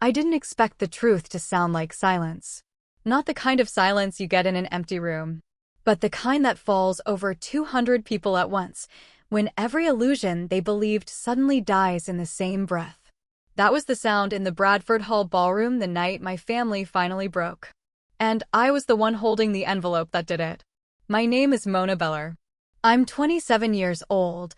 I didn't expect the truth to sound like silence. Not the kind of silence you get in an empty room, but the kind that falls over 200 people at once, when every illusion they believed suddenly dies in the same breath. That was the sound in the Bradford Hall ballroom the night my family finally broke. And I was the one holding the envelope that did it. My name is Mona Beller. I'm 27 years old,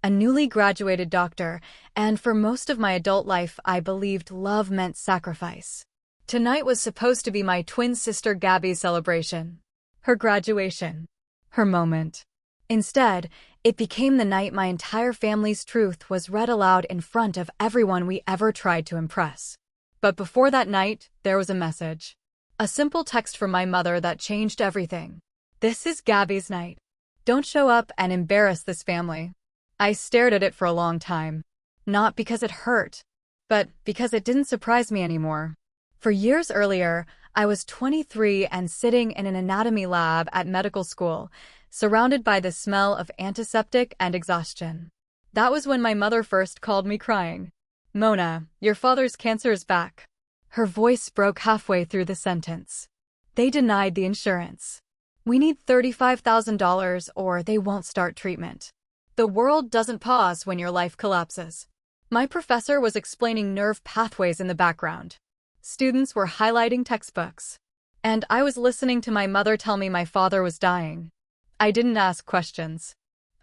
a newly graduated doctor, and for most of my adult life I believed love meant sacrifice. Tonight was supposed to be my twin sister Gabby's celebration. Her graduation. Her moment. Instead, it became the night my entire family's truth was read aloud in front of everyone we ever tried to impress. But before that night, there was a message. A simple text from my mother that changed everything. This is Gabby's night. Don't show up and embarrass this family. I stared at it for a long time. Not because it hurt, but because it didn't surprise me anymore. For years earlier, I was 23 and sitting in an anatomy lab at medical school, surrounded by the smell of antiseptic and exhaustion. That was when my mother first called me crying. "Mona, your father's cancer is back." Her voice broke halfway through the sentence. "They denied the insurance. We need $35,000 or they won't start treatment." The world doesn't pause when your life collapses. My professor was explaining nerve pathways in the background. Students were highlighting textbooks. And I was listening to my mother tell me my father was dying. I didn't ask questions.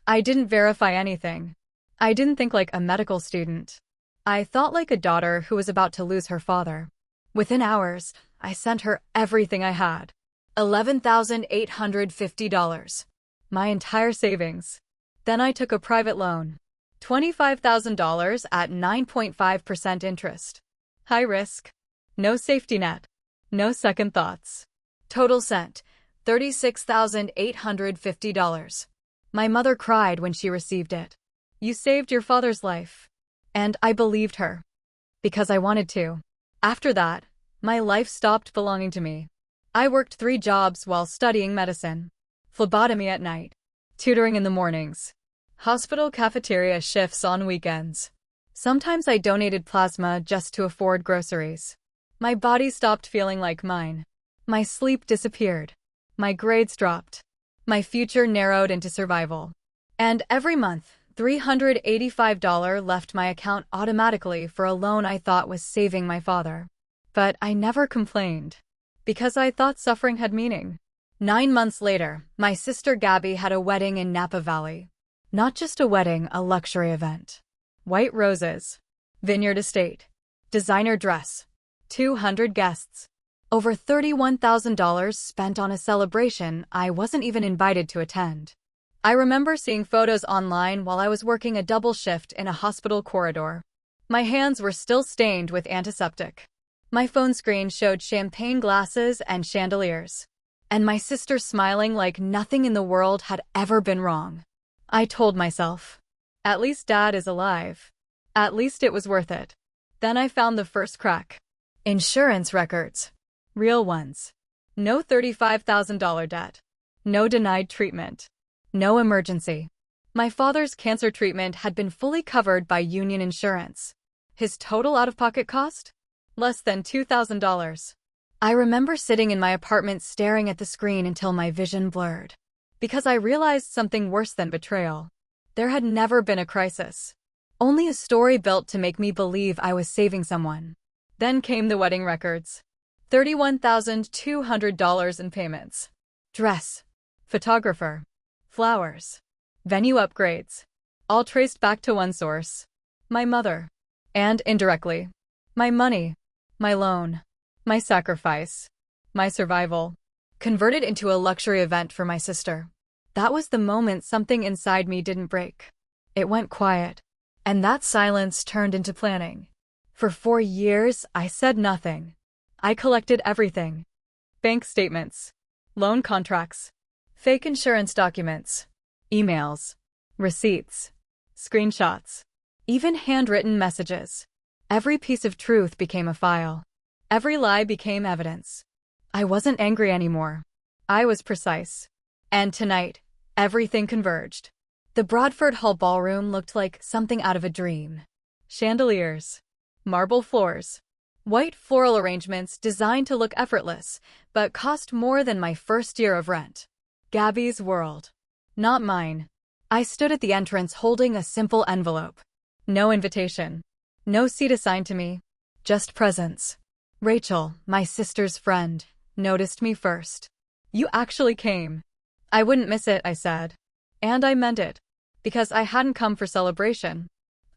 I didn't verify anything. I didn't think like a medical student. I thought like a daughter who was about to lose her father. Within hours, I sent her everything I had. $11,850. My entire savings. Then I took a private loan. $25,000 at 9.5% interest. High risk. No safety net. No second thoughts. Total sent. $36,850. My mother cried when she received it. "You saved your father's life." And I believed her. Because I wanted to. After that, my life stopped belonging to me. I worked 3 jobs while studying medicine. Phlebotomy at night. Tutoring in the mornings. Hospital cafeteria shifts on weekends. Sometimes I donated plasma just to afford groceries. My body stopped feeling like mine. My sleep disappeared. My grades dropped. My future narrowed into survival. And every month, $385 left my account automatically for a loan I thought was saving my father. But I never complained. Because I thought suffering had meaning. 9 months later, my sister Gabby had a wedding in Napa Valley. Not just a wedding, a luxury event. White roses. Vineyard estate. Designer dress. 200 guests. Over $31,000 spent on a celebration I wasn't even invited to attend. I remember seeing photos online while I was working a double shift in a hospital corridor. My hands were still stained with antiseptic. My phone screen showed champagne glasses and chandeliers. And my sister smiling like nothing in the world had ever been wrong. I told myself, at least Dad is alive. At least it was worth it. Then I found the first crack. Insurance records. Real ones. No $35,000 debt. No denied treatment. No emergency. My father's cancer treatment had been fully covered by union insurance. His total out-of-pocket cost? Less than $2,000. I remember sitting in my apartment staring at the screen until my vision blurred. Because I realized something worse than betrayal. There had never been a crisis. Only a story built to make me believe I was saving someone. Then came the wedding records. $31,200 in payments. Dress. Photographer. Flowers. Venue upgrades. All traced back to one source. My mother. And indirectly. My money. My loan. My sacrifice. My survival. Converted into a luxury event for my sister. That was the moment something inside me didn't break. It went quiet. And that silence turned into planning. For 4 years, I said nothing. I collected everything. Bank statements. Loan contracts. Fake insurance documents. Emails. Receipts. Screenshots. Even handwritten messages. Every piece of truth became a file. Every lie became evidence. I wasn't angry anymore. I was precise. And tonight, everything converged. The Bradford Hall ballroom looked like something out of a dream. Chandeliers. Marble floors. White floral arrangements designed to look effortless, but cost more than my first year of rent. Gabby's world. Not mine. I stood at the entrance holding a simple envelope. No invitation. No seat assigned to me. Just presence. Rachel, my sister's friend, noticed me first. You actually came. I wouldn't miss it, I said. And I meant it. Because I hadn't come for celebration.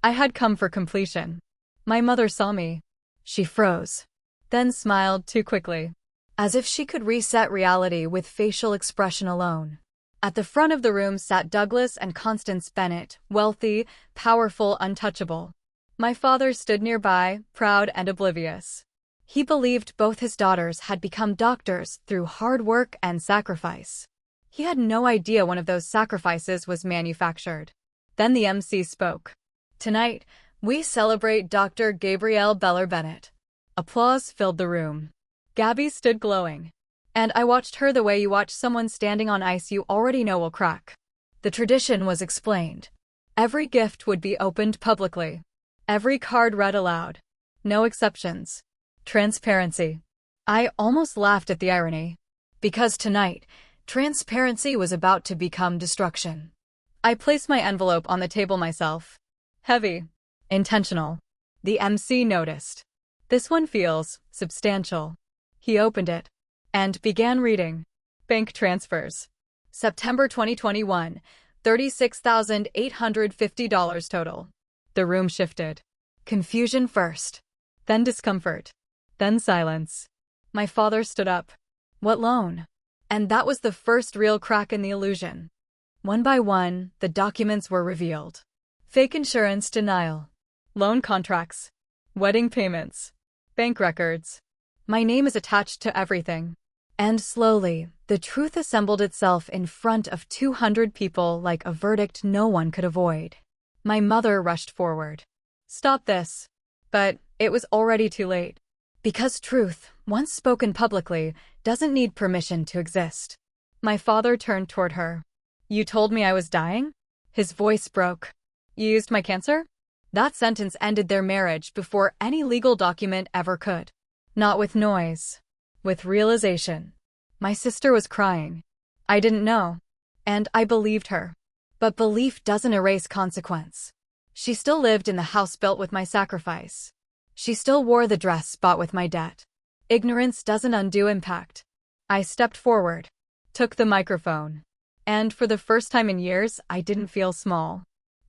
I had come for completion. My mother saw me. She froze. Then smiled too quickly. As if she could reset reality with facial expression alone. At the front of the room sat Douglas and Constance Bennett, wealthy, powerful, untouchable. My father stood nearby, proud and oblivious. He believed both his daughters had become doctors through hard work and sacrifice. He had no idea one of those sacrifices was manufactured. Then the MC spoke. Tonight, we celebrate Dr. Gabrielle Beller Bennett. Applause filled the room. Gabby stood glowing. And I watched her the way you watch someone standing on ice you already know will crack. The tradition was explained. Every gift would be opened publicly. Every card read aloud. No exceptions. Transparency. I almost laughed at the irony. Because tonight, transparency was about to become destruction. I placed my envelope on the table myself. Heavy. Intentional. The MC noticed. This one feels substantial. He opened it and began reading. Bank transfers. September 2021, $36,850 total. The room shifted. Confusion first. Then discomfort. Then silence. My father stood up. What loan? And that was the first real crack in the illusion. One by one, the documents were revealed. Fake insurance denial. Loan contracts. Wedding payments. Bank records. My name is attached to everything. And slowly, the truth assembled itself in front of 200 people like a verdict no one could avoid. My mother rushed forward. Stop this. But it was already too late. Because truth, once spoken publicly, doesn't need permission to exist. My father turned toward her. You told me I was dying? His voice broke. You used my cancer? That sentence ended their marriage before any legal document ever could. Not with noise. With realization. My sister was crying. I didn't know. And I believed her. But belief doesn't erase consequence. She still lived in the house built with my sacrifice. She still wore the dress bought with my debt. Ignorance doesn't undo impact. I stepped forward. Took the microphone. And for the first time in years, I didn't feel small.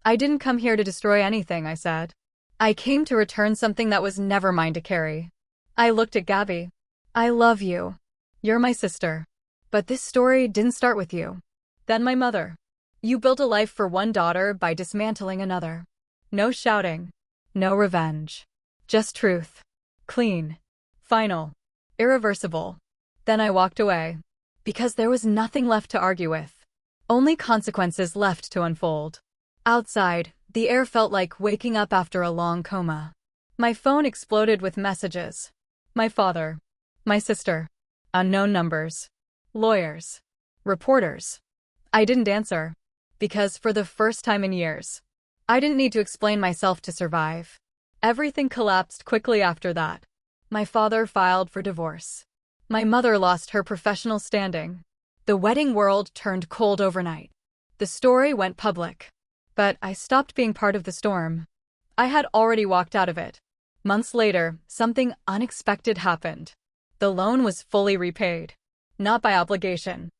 I didn't come here to destroy anything, I said. I came to return something that was never mine to carry. I looked at Gabby. I love you. You're my sister. But this story didn't start with you. Then my mother. You built a life for one daughter by dismantling another. No shouting. No revenge. Just truth. Clean. Final. Irreversible. Then I walked away. Because there was nothing left to argue with. Only consequences left to unfold. Outside, the air felt like waking up after a long coma. My phone exploded with messages. My father. My sister. Unknown numbers. Lawyers. Reporters. I didn't answer. Because for the first time in years, I didn't need to explain myself to survive. Everything collapsed quickly after that. My father filed for divorce. My mother lost her professional standing. The wedding world turned cold overnight. The story went public. But I stopped being part of the storm. I had already walked out of it. Months later, something unexpected happened. The loan was fully repaid. Not by obligation,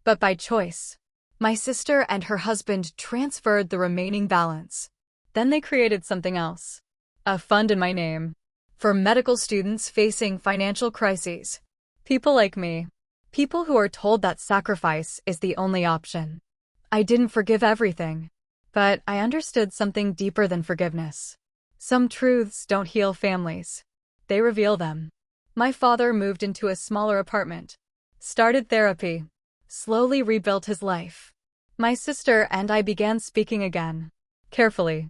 but by choice. My sister and her husband transferred the remaining balance. Then they created something else. A fund in my name. For medical students facing financial crises. People like me. People who are told that sacrifice is the only option. I didn't forgive everything. But I understood something deeper than forgiveness. Some truths don't heal families. They reveal them. My father moved into a smaller apartment. Started therapy. Slowly rebuilt his life. My sister and I began speaking again. Carefully.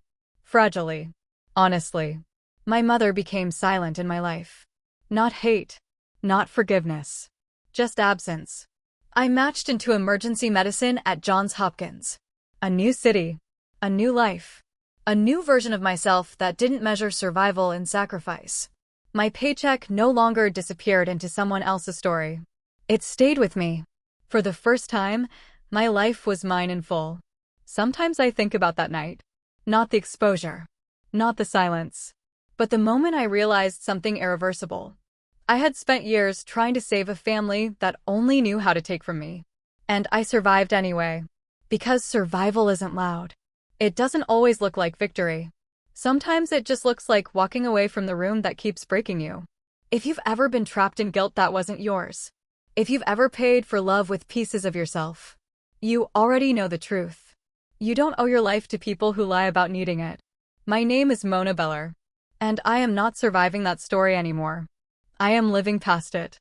Fragilely. Honestly. My mother became silent in my life. Not hate. Not forgiveness. Just absence. I matched into emergency medicine at Johns Hopkins. A new city. A new life. A new version of myself that didn't measure survival in sacrifice. My paycheck no longer disappeared into someone else's story. It stayed with me. For the first time, my life was mine in full. Sometimes I think about that night. Not the exposure. Not the silence. But the moment I realized something irreversible. I had spent years trying to save a family that only knew how to take from me. And I survived anyway. Because survival isn't loud. It doesn't always look like victory. Sometimes it just looks like walking away from the room that keeps breaking you. If you've ever been trapped in guilt that wasn't yours, if you've ever paid for love with pieces of yourself, you already know the truth. You don't owe your life to people who lie about needing it. My name is Mona Beller, and I am not surviving that story anymore. I am living past it.